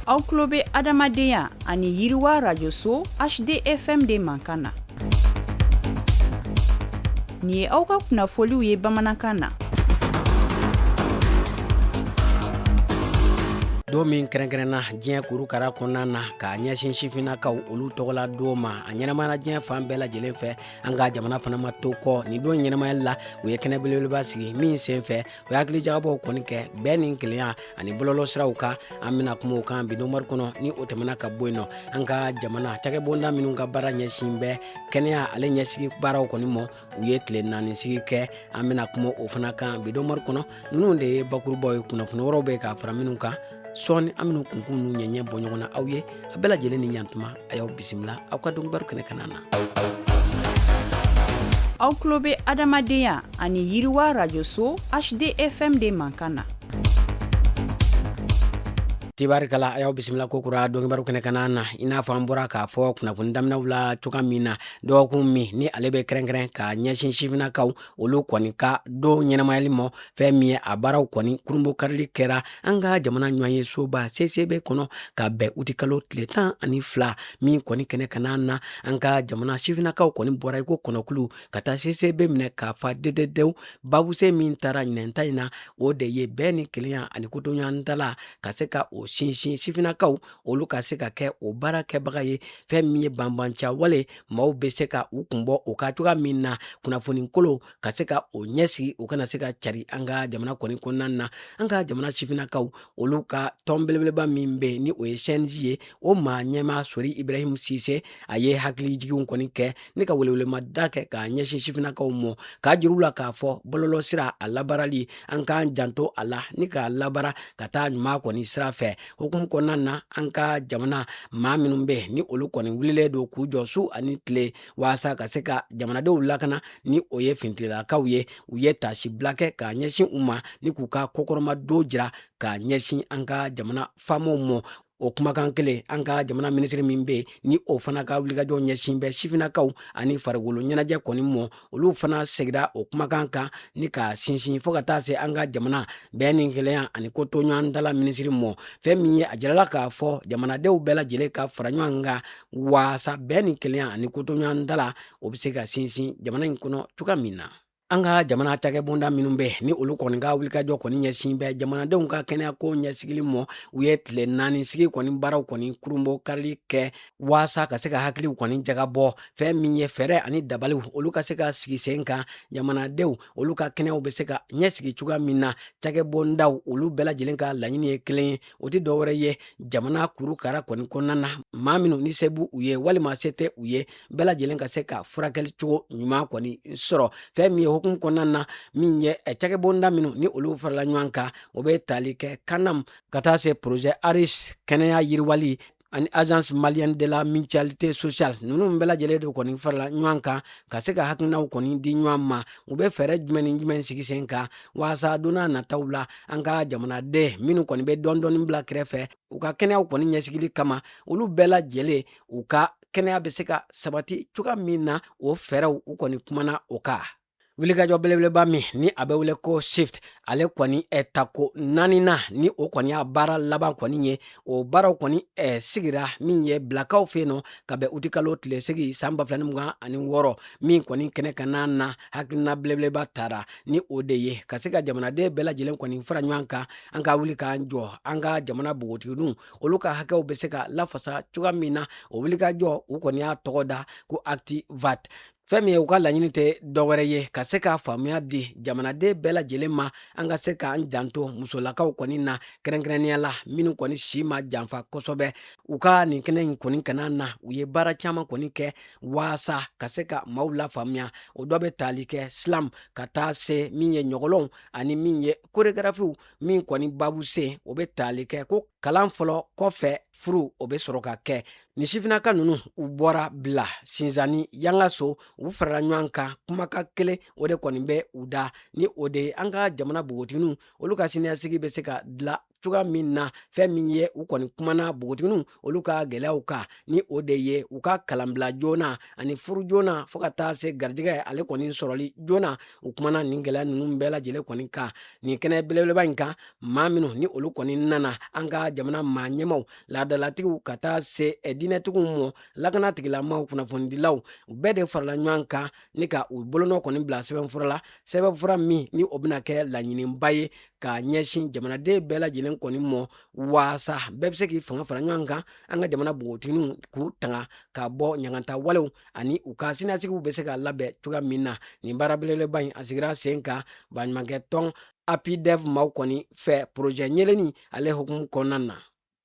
Aw tulo bɛ adamadenya ani yiriwa rajoso HDFM de mankan na. Nin ye aw ka kunnafoliw ye bamanankan na. Don min kɛrɛnkɛrɛnna diɲɛ kurukara kɔnɔna na ka ɲɛsin sifinnakaw olu tɔgɔla don ma a ɲɛnamana diɲɛ fan bɛɛ lajɛlen fɛ an ka jamana fana ma to kɔ nin don ɲɛnamayali la u ye kɛnɛ belebeleba sigi min sen fɛ o ye hakilijagabɔw kɔni kɛ bɛɛ ni kelenya ani bɔlɔlɔsiraw kan an bɛna kuma o kan bi nomari kɔnɔ ni o tɛmɛna ka bɔ yen nɔ an ka jamana cakɛbonda minnu ka baara ɲɛsin bɛɛ kɛnɛya ale ɲɛsigi baaraw kɔni mɔ u ye tile 4 sigi kɛ an bɛna kuma o fana kan bi nomari kɔnɔ ninnu de ye bakurubaw ye kunnafoni wɛrɛw bɛ ka fara minnu kan sɔɔni an minnu kunkun nu ɲɛɲɛ bɔ ɲɔgɔn na aw ye a bɛɛ lajɛlen ni ɲantuma a y'aw bisimila aw ka dɔnkibaru kɛnɛ kana na. Aw tulo bɛ adamadenya ani yiriwa rajoso HDFM de mankan na. Tibarikala a y'aw bisimila kokura dɔnkibaru kɛnɛ kana na i n'a fɔ an bɔra k'a fɔ kunnafoni daminaw la cogoya min na dɔgɔkun min ni ale bɛ kɛrɛnkɛrɛn ka ɲɛsin sifinnakaw olu kɔni ka don ɲɛnamayali mɔ fɛn min ye a baaraw kɔni kurunbo karili kɛra an ka jamana ɲɔgɔn ye soba CCB kɔnɔ ka bɛn uti kalo tile 12 min kɔni kɛnɛ kana na an ka jamana sifinnakaw kɔni bɔra i ko kɔnɔkulu ka taa CCB minɛ k'a fa dededew babuse min taara ɲinɛnta in na o de ye bɛɛ ni kelenya ani kotoɲɔgɔntala ka se ka o sinsin sifinnakaw olu ka se ka kɛ o baara kɛbaga ye fɛn min ye banbanca wale maaw bɛ se ka u kunbɔ o ka cogoya min na kunnafoni kolo ka se ka o ɲɛsigi o kana se ka cari an ka jamana kɔni kɔnɔna na an ka jamana sifinnakaw olu ka tɔn belebeleba min bɛ ni o ye CNJ ye o maa ɲɛma Sori Ibrahim Sise a ye hakilijiginw kɔni kɛ ne ka welewelemada kɛ k'a ɲɛsin sifinnakaw mɔ k'a jir'u la k'a fɔ bɔlɔlɔ sira a labaarali an k'an janto a la ni k'a labaara ka taa ɲuman kɔni sira fɛ hukumu kɔnɔna na an ka jamana maa minnu bɛ ni olu kɔni wililen don k'u jɔ su ani tile waasa ka se ka jamanadenw lakana ni o ye fintilakaw ye u ye tasibila kɛ k'a ɲɛsin u ma ni k'u ka kokɔrɔma don jira k'a ɲɛsin an ka jamana faamaw mɔ o kumakan kelen an ka jamana minisiri min bɛ ni o fana ka wulikajɔ ɲɛsin bɛ sifinnakaw ani farikolo ɲɛnajɛ kɔni mɔ olu fana segira o kumakan kan ni ka sinsin fo ka taa se an ka jamana bɛɛ ni kelenya ani ko to ɲɔgɔn dala minisiri mɔ fɛn min ye a jirala k'a fɔ jamanadenw bɛɛ lajɛlen ka fara ɲɔgɔn kan waasa bɛɛ ni kelenya ani ko to ɲɔgɔn dala o bɛ se ka sinsin jamana in kɔnɔ cogoya min na. An ka jamana cakɛbonda minnu bɛ ni olu kɔni ka wulikajɔ kɔni ɲɛsin bɛ jamanadenw ka kɛnɛya ko ɲɛsigili mɔ u ye tile 4 sigi kɔni baaraw kɔni kurunbɔ karili kɛ waasa ka se ka hakiliw kɔni jagabɔ fɛn min ye fɛɛrɛ ani dabaliw olu ka se ka sigi sen kan jamanadenw olu ka kɛnɛyaw bɛ se ka ɲɛsigi cogoya min na cakɛbondaw olu bɛɛ lajɛlen ka laɲini ye kelen ye o tɛ dɔwɛrɛ ye jamana kurukara kɔni kɔnɔna na maa minnu ni se b'u ye walima se tɛ u ye bɛɛ lajɛlen ka se ka furakɛli cogo ɲuman kɔni sɔrɔ fɛn min ye hukumu kɔnɔna na min ye cakɛbonda minnu ni olu farala ɲɔgɔn kan o bɛ tali kɛ kanam ka taa se projet ARIS kɛnɛya yiriwali ani agence malienne de la mutualité sociale ninnu bɛɛ lajɛlen de kɔni farala ɲɔgɔn kan ka se ka hakilinaw kɔni di ɲɔgɔn ma u bɛ fɛɛrɛ jumɛn ni jumɛn sigi sen kan waasa donna nataw la an ka jamanaden minnu kɔni bɛ dɔɔni bila kɛrɛfɛ u ka kɛnɛyaw kɔni ɲɛsigili kama olu bɛɛ lajɛlen u ka kɛnɛya bɛ se ka sabati cogoya min na o fɛɛrɛw u kɔni kumana o kan. Wulikajɔ belebeleba min ni a bɛ wele ko shift ale kɔni tako 4nan ni o kɔni y'a baara laban kɔni ye o baaraw kɔni sigira min ye bilakaw fɛ yen nɔ ka bɛn uti kalo tile 8 san 2026 min kɔni kɛnɛ kana na hakilina belebeleba taara ni o de ye ka se ka jamanaden bɛɛ lajɛlen kɔni fara ɲɔgɔn kan an ka wuli k'an jɔ an ka jamana bogotiginw olu ka hakɛw bɛ se ka lafasa cogoya min na o wulikajɔ u kɔni y'a tɔgɔ da ko Activat. Fɛn min ye u ka laɲini tɛ dɔwɛrɛ ye ka se ka faamuya di jamanaden bɛɛ lajɛlen ma an ka se k'an janto musolakaw kɔni na kɛrɛnkɛrɛnnenya la minnu kɔni si ma janfa kosɛbɛ u ka nin kɛnɛ in kɔni kana na u ye baara caman kɔni kɛ waasa ka se ka maaw la faamuya o dɔ bɛ tali kɛ slam ka taa se min ye ɲɔgɔlɔnw ani min ye koreografiw min kɔni babu sen o bɛ tali kɛ ko kalan fɔlɔ kɔfɛ furu o bɛ sɔrɔ ka kɛ ni sifinnaka ninnu u bɔra bila sinzani yangaso u farala ɲɔgɔn kan kumakan kelen o de kɔni bɛ u da ni o de an ka jamana bogotiginw olu ka siniɲɛsigi bɛ se ka dilan cogoya min na fɛn min ye u kɔni kumana bogotiginiw olu ka gɛlɛyaw kan ni o de ye u ka kalanbila joona ani furu joona fɔɔ ka taa se garijɛgɛ ale kɔni sɔrɔli joona u kumana nin gɛlɛya ninnu bɛɛ lajɛlen kɔni kan nin kɛnɛ belebeleba in kan maa minnu ni olu kɔni nana an ka jamana maa ɲɛmaw laadalatigiw ka taa se diinɛtigiw mɔ lakana tigilamaw kunnafonidilaw u bɛɛ de farala ɲɔgɔn kan ni ka u bolonɔ kɔni bila sɛbɛnfura la sɛbɛnfura min ni o bɛna kɛ laɲiniba ye ka ɲɛsin jamanaden bɛɛ lajɛlen kɔni mɔ waasa bɛɛ bɛ se k'i fanga fara ɲɔgɔn kan an ka jamana bogotigininw k'u tanga ka bɔ ɲaganta walew ani u ka sinasigiw bɛ se ka labɛn cogoya min na nin baara belebeleba in a sigira sen kan baɲumankɛ tɔn APIDEV maaw kɔni fɛ projet ɲɛlɛnni ale hukumu kɔnɔna na.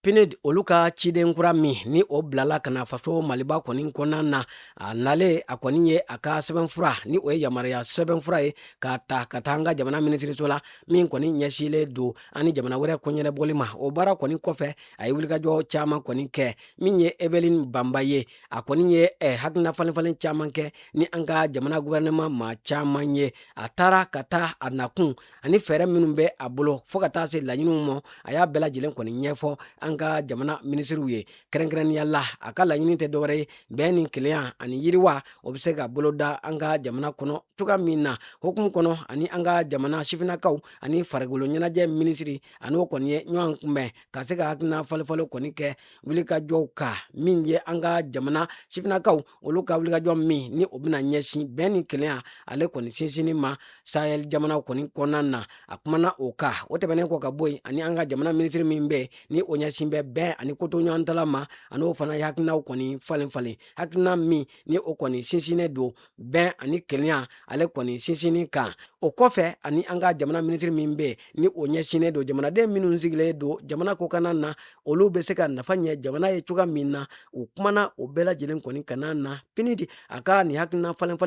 PNUD olu ka ciden kura min ni o bilala ka na faso maliba kɔni kɔnɔna na a nale a kɔni ye a ka sɛbɛnfura ni o ye yamaruya sɛbɛnfura ye k'a ta ka taa an ka jamana minisiriso la min kɔni ɲɛsinlen don ani jamana wɛrɛ kɔɲɛnɛbɔli ma o baara kɔni kɔfɛ a ye wulikajɔ caman kɔni kɛ min ye Evelyn Banba ye a kɔni ye hakilina falenfalen caman kɛ ni an ka jamana gouvernement maa caman ye a taara ka taa a nakun ani fɛɛrɛ minnu bɛ a bolo fɔɔ ka taa se laɲiniw ma a y'a bɛɛ lajɛlen kɔni ɲɛfɔ an ka jamana minisiriw ye kɛrɛnkɛrɛnnenya la a ka laɲini tɛ dɔwɛrɛ ye bɛn ni kelenya ani yiriwa o bɛ se ka boloda an ka jamana kɔnɔ cogoya min na hokumu kɔnɔ ani an ka jamana sifinnakaw ani farikolo ɲɛnajɛ minisiri ani o kɔni ye ɲɔgɔn kunbɛn ka se ka hakilina falefalen kɔni kɛ wulikajɔw kan min ye an ka jamana sifinnakaw olu ka wulikajɔ min ni o bɛna ɲɛsin bɛn ni kelenya ale kɔni sinsinni ma Sahel jamanaw kɔni kɔnɔna na a kumana o kan o tɛmɛnen kɔ ka bɔ yen ani an ka jamana minisiri min bɛ ni o ɲɛsin bɛ bɛn ani koto ɲɔgɔn tala ma ani o fana ye hakilinaw kɔni falen hakilina min ni o kɔni sinsinnen don bɛn ani kelenya ale kɔni sinsinni kan o kɔfɛ ani an ka jamana minisiri min bɛ ni o ɲɛsinnen don jamanaden minnu sigilen don jamana kokana na olu bɛ se ka nafa ɲɛ jamana ye cogoya min na o kumana o bɛɛ lajɛlen kɔni kana na PNUD a ka nin hakilina falen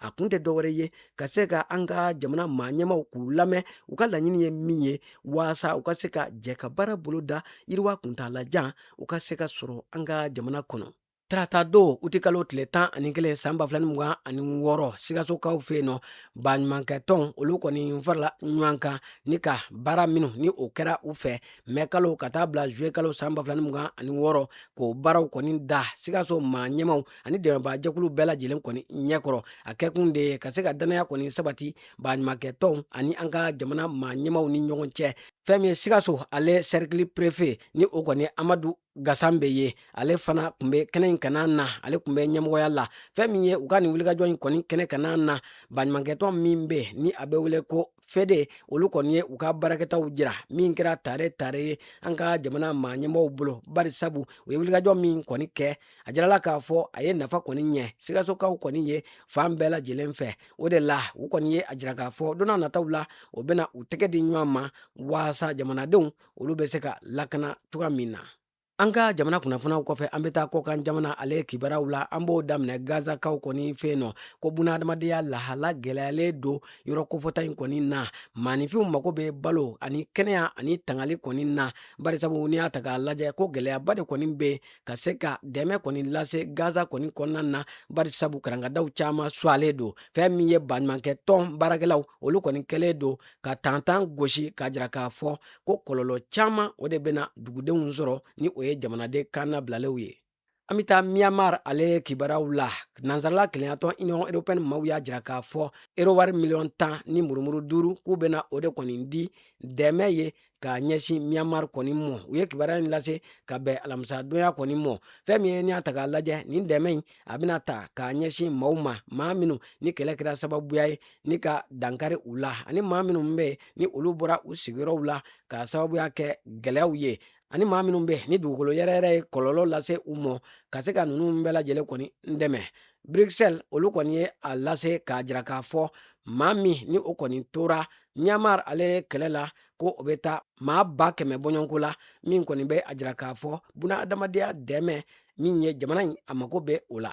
a kun tɛ dɔwɛrɛ ye ka se ka an ka jamana maa ɲɛmaw k'u lamɛn u ka laɲini ye min ye waasa u ka se ka jɛ ka baara boloda yiriwa kuntalajan u ka se ka sɔrɔ an ka jamana kɔnɔ. Tarata don uti kalo tile 11 san 2026 Sikasokaw fɛ yen nɔ baɲumankɛ tɔn olu kɔni farala ɲɔgɔn kan ni ka baara minnu ni o kɛra u fɛ mɛ kalo ka taa bila juwe kalo san 2026 k'o baaraw kɔni da Sikaso maa ɲɛmaw ani dɛmɛbaajɛkulu bɛɛ lajɛlen kɔni ɲɛkɔrɔ a kɛkun de ye ka se ka danaya kɔni sabati baɲumankɛ tɔn ani an ka jamana maa ɲɛmaw ni ɲɔgɔn cɛ fɛn min ye Sikaso ale cercle préfet ni o kɔni Amadu Gasambe ye ale fana kun bɛ kɛnɛ in kana na ale kun bɛ ɲɛmɔgɔya la fɛn min ye u ka nin wulikajɔ in kɔni kɛnɛ kana na baɲumankɛtɔn min bɛ ni a bɛ wele ko FEDE olu kɔni ye u ka baarakɛtaw jira min kɛra tare ye an ka jamana maa ɲɛmɔgɔw bolo bari sabu u ye wulikajɔ min kɔni kɛ a jirala k'a fɔ a ye nafa kɔni ɲɛ Sikasokaw kɔni ye fan bɛɛ lajɛlen fɛ o de la u kɔni ye a jira k'a fɔ don n'a nataw la o bɛna u tɛgɛ di ɲɔgɔn ma waasa jamanadenw olu bɛ se ka lakana cogoya min na. An ka jamana kunnafoniyaw kɔfɛ an bɛ taa kɔkan jamana ale kibaruyaw la an b'o daminɛ Gazakaw kɔni fɛ yen nɔ ko bunahadamadenya lahala gɛlɛyalen don yɔrɔ kofɔta in kɔni na maaninfinw mago bɛ balo ani kɛnɛya ani tangali kɔni na bari sabu n'i y'a ta k'a lajɛ ko gɛlɛyaba de kɔni bɛ ka se ka dɛmɛ kɔni lase Gaza kɔni kɔnɔna na bari sabu karangadaw caman suwalen don fɛn min ye baɲumankɛ tɔn baarakɛlaw olu kɔni kɛlen don ka tantan gosi k'a jira k'a fɔ ko kɔlɔlɔ caman o de bɛna dugudenw sɔrɔ ni o ye jamanaden kan nabilalew ye. An bɛ taa Myanmar ale kibaruyaw la nansarala keleyatɔn Union Européenne maaw y'a jira k'a fɔ euro wari miliyɔn 10 ni murumuru 5 k'u bɛna o de kɔni di dɛmɛ ye ka ɲɛsin Myanmar kɔni mɔ u ye kibaruya in lase ka bɛn alamisadonya kɔni mɔ fɛn min ye n'i y'a ta k'a lajɛ nin dɛmɛ in a bɛna ta k'a ɲɛsin maaw ma maa minnu ni kɛlɛ kɛra sababuya ye ni ka dankari u la ani maa minnu bɛ yen ni olu bɔra u sigiyɔrɔw la k'a sababuya kɛ gɛlɛyaw ye ani maa minnu bɛ ni dugukolo yɛrɛ ye kɔlɔlɔ lase u mɔ ka se ka ninnu bɛɛ lajɛlen kɔni dɛmɛ Bruxelles olu kɔni ye a lase k'a jira k'a fɔ maa min ni o kɔni tora Myanmar ale kɛlɛ la ko o bɛ taa maa 100,000 bɔɲɔnko la min kɔni bɛ a jira k'a fɔ bunahadamadenya dɛmɛ min ye jamana in a mago bɛ o la.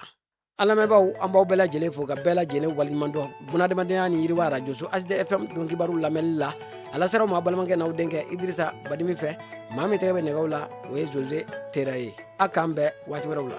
An lamɛnbaaw an b'aw bɛɛ lajɛlen fo ka bɛɛ lajɛlen waliɲuman dɔn bunahadamadenya ni yiriwa radio so HDFM don kibaru lamɛnli la ala sera ma balimakɛ n'aw denkɛ Idrissa Badimi fɛ maa min tɛgɛ bɛ nɛgɛw la o ye Jose Tera ye a k'an bɛɛ waati wɛrɛw la.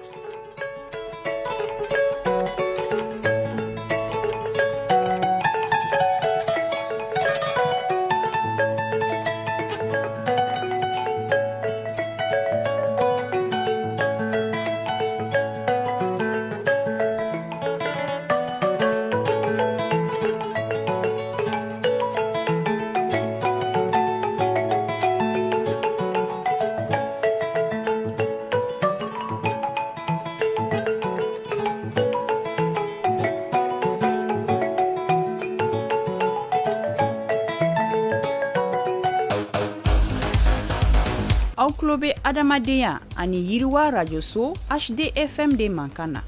aw tulo bɛ adamadenya ani yiriwa rajoso hdfm de mankan na.